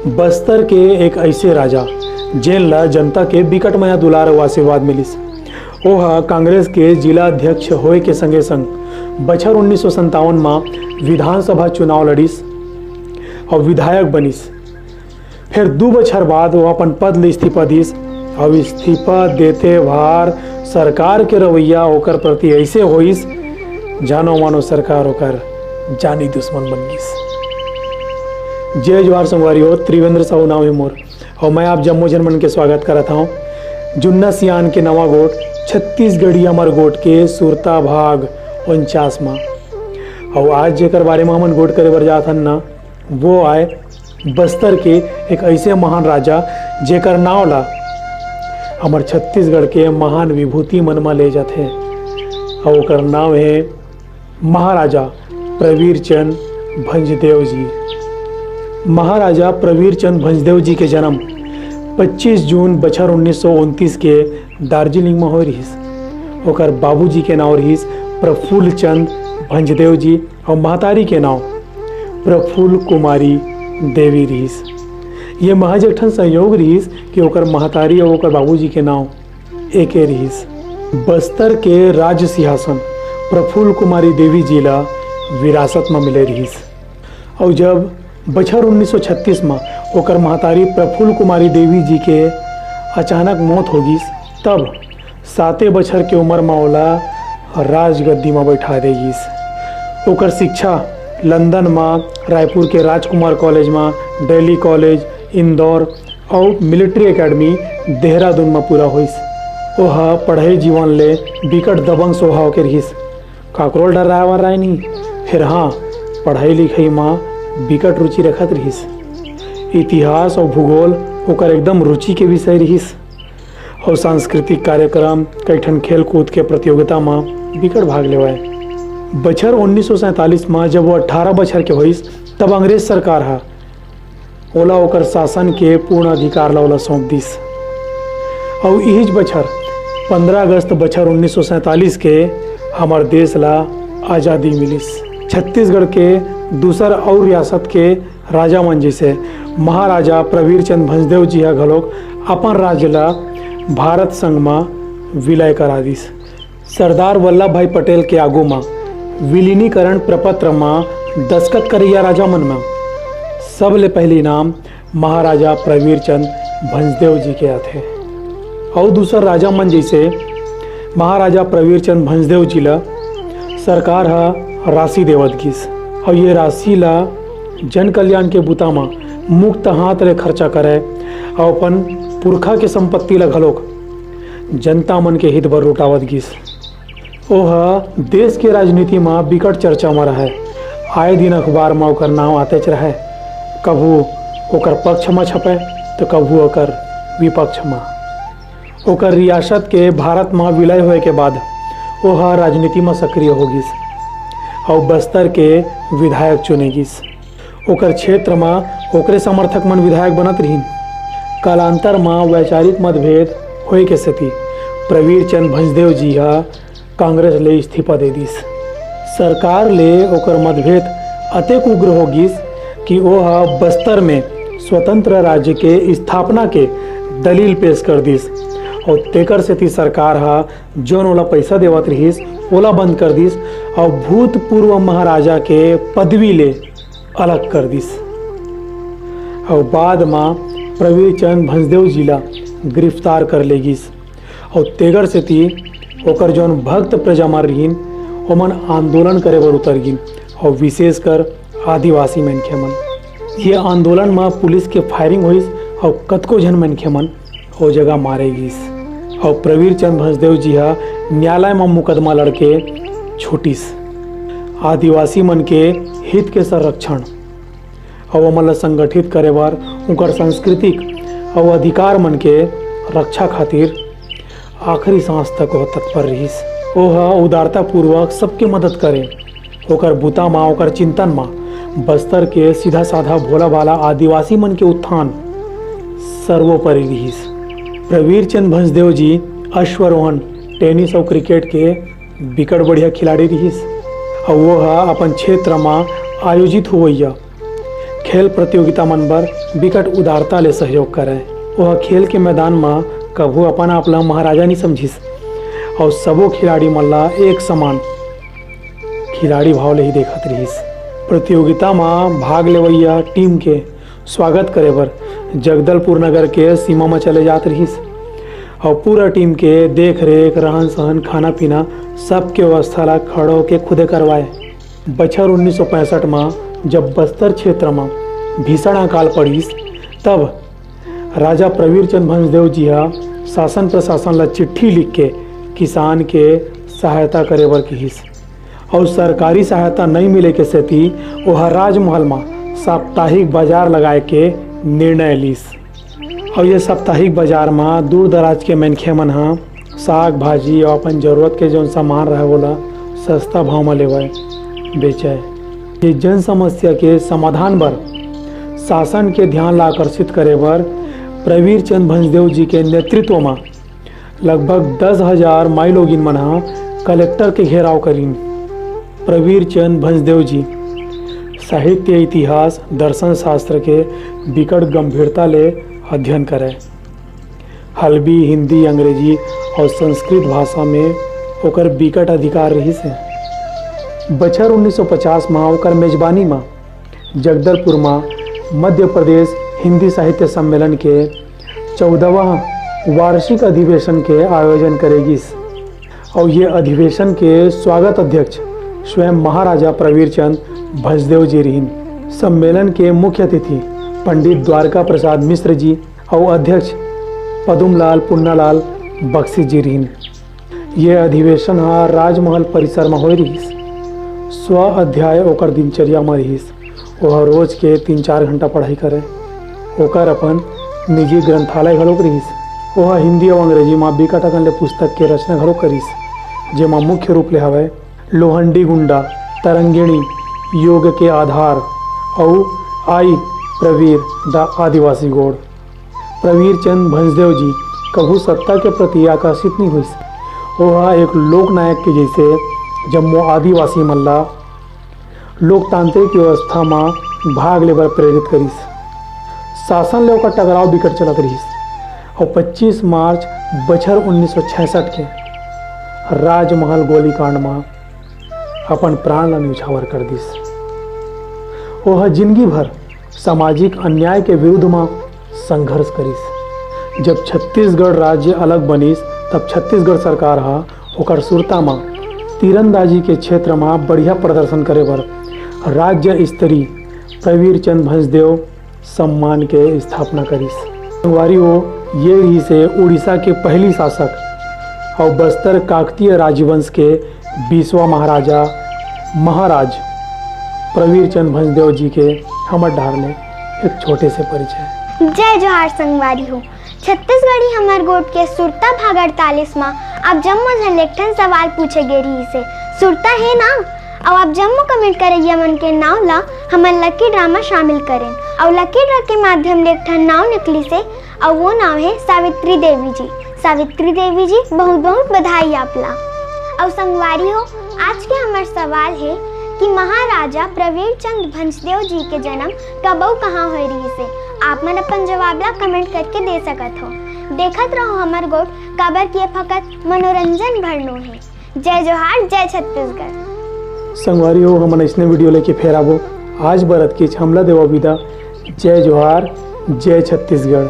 बस्तर के एक ऐसे राजा जेन ला जनता के बिकट मया दुलार व आशीर्वाद मिलिस। ओह कांग्रेस के जिला अध्यक्ष होए के संगे संग बछर 1957 में विधानसभा चुनाव लड़िस और विधायक बनिस। फिर 2 बछर बाद वो अपन पद ले इस्तीफा दिस और इस्तीफा देते भार सरकार के रवैया ओकर प्रति ऐसे होइस जानो मानो सरकार ओकर जानी दुश्मन बन गिस। जय जवाहर संगवारियों, त्रिवेंद्र साहू नाम है मोर और मैं आप जम्मू जनमन के स्वागत करता हूँ। जुन्ना सियान के नवा गोट छत्तीसगढ़ी अमर गोट के सुरता भाग 49 में और आज जेकर बारे में हमन गोट करे बर जात हन ना वो आए बस्तर के एक ऐसे महान राजा जेकर नाव ला हमार छत्तीसगढ़ के महान विभूति मन में ले जाते और ओकर नाम है महाराजा प्रवीर चंद भंजदेव जी। महाराजा प्रवीर चंद भंजदेव जी के जन्म 25 जून बछर 1929 के दार्जिलिंग में हो रहीस। ओकर बाबूजी के नाम रहीस प्रफुल्ल चंद भंजदेव जी और महतारी के नाम प्रफुल्ल कुमारी देवी रहीस। ये महज एक ठन संयोग रहीस कि ओकर महतारी और ओकर बाबूजी के नाम एके रहीस। बस्तर के राज सिंहासन प्रफुल्ल कुमारी देवी जी ला विरासत में मिले रहीस और जब बछर 1936 में ओकर महतारी प्रफुल्ल कुमारी देवी जी के अचानक मौत हो गई तब 7 बछर के उम्र में ओला राजगद्दी में बैठा दे गई। ओकर शिक्षा लंदन में, रायपुर के राजकुमार कॉलेज में, दिल्ली कॉलेज, इंदौर और मिलिट्री एकेडमी देहरादून में पूरा होइस। ओह पढ़ाई जीवन ले बिकट दबंग स्वभाव के रहीस, काकरोल डरावा राय नहीं। फिर हाँ, पढ़ाई लिखाई में बिकट रुचि रखत रहीस। इतिहास और भूगोल ओकर एकदम रुचि के विषय रहीस और सांस्कृतिक कार्यक्रम कई ठन खेल कूद के प्रतियोगिता में बिकट भाग लेवाए। बछर 1947 में जब वो 18 बछर के होइस तब अंग्रेज सरकार हा ओला ओकर शासन के पूर्ण अधिकार ला ओला सौंप दिस और इहिज बछर 15 अगस्त बछर 1947 के हमार देश ला आज़ादी मिलिस। छत्तीसगढ़ के दूसर और रियासत के राजा मन जैसे महाराजा प्रवीर चंद भंजदेव जी घलोक अपन राज्य ला भारत संघ में विलय करा दिस। सरदार वल्लभ भाई पटेल के आगू में विलीनीकरण प्रपत्र में दस्खत करैया राजा मन में सबले पहली नाम महाराजा प्रवीर चंद भंजदेव जी के आथे और दूसर राजा मन जैसे महाराजा प्रवीर चंद भंजदेव जी ला सरकार राशि देवत गिस और ये राशि ला जन कल्याण के बुता में मुक्त हाथ ले खर्चा करे और अपन पुरखा के संपत्ति ला घलोक जनता मन के हित बर लुटावत गिस। ओह देश के राजनीति में बिकट चर्चा में रहे, आए दिन अखबार में ओकर नाम आतेच रहे। कभू ओकर पक्ष में छपे तो कभू ओकर विपक्ष में। ओकर रियासत के भारत में विलय होए के बाद ओह राजनीति में सक्रिय हो गिस और बस्तर के विधायक चुने गिस। ओकर क्षेत्र में ओकरे समर्थक मन विधायक बनत रहीन। कालांतर में वैचारिक मतभेद होए के स्थिति प्रवीर चंद भंजदेव जी कांग्रेस ले इस्तीफा दे दिस। सरकार ले ओकर मतभेद अतेक उग्र हो गिस कि वह बस्तर में स्वतंत्र राज्य के स्थापना के दलील पेश कर दिस और तेकर सेती सरकार जोन ओला पैसा देवत रहीस ओला बंद कर दिस और भूतपूर्व महाराजा के पदवी ले अलग कर दिस और बाद में प्रवीर चंद भंजदेव जिला गिरफ्तार कर ले गिस और तेगर सेती ओकर जौन भक्त प्रजा मन रहीन ओमन आंदोलन करे बर उतर गिन और विशेषकर आदिवासी मनखे मन। ये आंदोलन में पुलिस के फायरिंग होइस और कतको जन मनखे मन ओ जगह मारे गिस और प्रवीर चंद भंजदेव जी न्यायालय में मुकदमा लड़के छूटिस। आदिवासी मन के हित के संरक्षण और ओमन ला संगठित करे बर उनकर सांस्कृतिक और अधिकार मन के रक्षा खातिर आखिरी सांस तक वो तत्पर रहीस। ओह उदारता पूर्वक सबके मदद करे। ओकर बुता माँ ओकर चिंतन माँ बस्तर के सीधा साधा भोला भाला आदिवासी मन के उत्थान सर्वोपरि रहीस। प्रवीर चंद भंजदेव जी अश्वारोहण, टेनिस और क्रिकेट के बिकट बढ़िया खिलाड़ी रहीस और वो अपन क्षेत्र में आयोजित हुआ खेल प्रतियोगिता मन बर बिकट उदारता ले सहयोग करे। वह खेल के मैदान में कभू अपन आप ला महाराजा नहीं समझिस और सबो खिलाड़ी मन ला एक समान खिलाड़ी भाव ले ही देखत रहिस। प्रतियोगिता में भाग लेवैया टीम के स्वागत करे बर जगदलपुर नगर के सीमा में चले जात रहिस और पूरा टीम के देख रेख रहन सहन खाना पीना सबके व्यवस्था ला खड़ा होके खुदे करवाए। बछर 1965 में जब बस्तर क्षेत्र में भीषण अकाल पड़िस तब राजा प्रवीर चंद भंजदेव जी हा शासन प्रशासन ला चिट्ठी लिख के किसान के सहायता करे बर कहिस और सरकारी सहायता नहीं मिले के सेती वह राजमहल में साप्ताहिक बाजार लगाए के निर्णय लिस। और ये साप्ताहिक बाजार में दूर दराज के मनखे मन हा साग भाजी और अपन जरूरत के जौन सामान रहे बोला सस्ता भाव में लेवाए बेचाए। ये जन समस्या के समाधान बर शासन के ध्यान ला आकर्षित करे बर प्रवीर चंद भंजदेव जी के नेतृत्व में लगभग 10,000 माई लोगिन मन हा कलेक्टर के घेराव करीन। प्रवीर चंद भंजदेव जी साहित्य इतिहास दर्शन शास्त्र के बिकट गंभीरता ले अध्ययन करे। हल्बी हिंदी अंग्रेजी और संस्कृत भाषा में ओकर बिकट अधिकार रहिस है। बछर 1950 में ओकर मेजबानी में जगदलपुर में मध्य प्रदेश हिंदी साहित्य सम्मेलन के 14वां वार्षिक अधिवेशन के आयोजन करेगिस और ये अधिवेशन के स्वागत अध्यक्ष स्वयं महाराजा प्रवीर चंद भंजदेव जी रहीन। सम्मेलन के मुख्य अतिथि पंडित द्वारका प्रसाद मिश्र जी और अध्यक्ष पदुमलाल पुन्नालाल बख्शी जी रहीन। ये अधिवेशन हा राजमहल परिसर में होई रहिस। स्व अध्याय ओकर दिनचर्या में रहिस। वह रोज के 3-4 घंटा पढ़ाई करे। ओकर अपन निजी ग्रंथालय घलोक रहिस। वह हिंदी और अंग्रेजी में बिकट अकन ले पुस्तक के रचना घलोक करिस जेमा मुख्य रूप ले हवे लोहंडी गुंडा, तरंगिणी, योग के आधार और आई प्रवीर द आदिवासी गोड़। प्रवीर चंद भंजदेव जी कभू सत्ता के प्रति आकर्षित नहीं हुई। वह एक लोकनायक के जैसे जम्मू आदिवासी मल्ला लोकतांत्रिक व्यवस्था में भाग लेबर प्रेरित करिस। शासन ले ओकर टकराव बिकट चलत रहिस और 25 मार्च बछर 1966 के राजमहल गोलीकांड में अपन प्राण ला न्यौछावर कर दिस। वह जिंदगी भर सामाजिक अन्याय के विरुद्ध में संघर्ष करिस। जब छत्तीसगढ़ राज्य अलग बनिस तब छत्तीसगढ़ सरकार हा ओकर सुरता में तीरंदाजी के क्षेत्र में बढ़िया प्रदर्शन करे बर राज्य स्तरीय प्रवीर चंद भंजदेव सम्मान के स्थापना करिस। संगवारी हो ये रही से उड़ीसा के पहली शासक और बस्तर काकतीय राजवंश के 20वां महाराजा महाराज प्रवीर चंद भंजदेव जी के हमर डार ले एक छोटे से परिचय। जय जोहार संगवारी हो। छत्तीसगढ़ी हमर गोट के सुरता भाग 48 में आप जम्मो झन लेखन सवाल पूछे गे रही से सुरता है ना और आप जम्मो कमेंट करिए मन के नाव ला हमर लकी ड्रामा शामिल करें और लकी ड्रा के माध्यम ले एक नाव निकली से और वो नाव है सावित्री देवी जी। सावित्री देवी जी बहुत बहुत बधाई आपला। और संगवारी हो आज के हमार सवाल है कि महाराजा प्रवीर चंद भंजदेव जी के जन्म कब और कहाँ हुए रही से आप मन अपन जवाब ला कमेंट करके दे सकत हो। देखत रहो हमार गोट काबर किए फकत मनोरंजन भरनो है। जय जोहार जय छत्तीसगढ़। संगवारी हो हमन इसने वीडियो लेके फेर आबो। आज बरत की हमला देवा विदा। जय जोहार जय छत्तीसगढ़।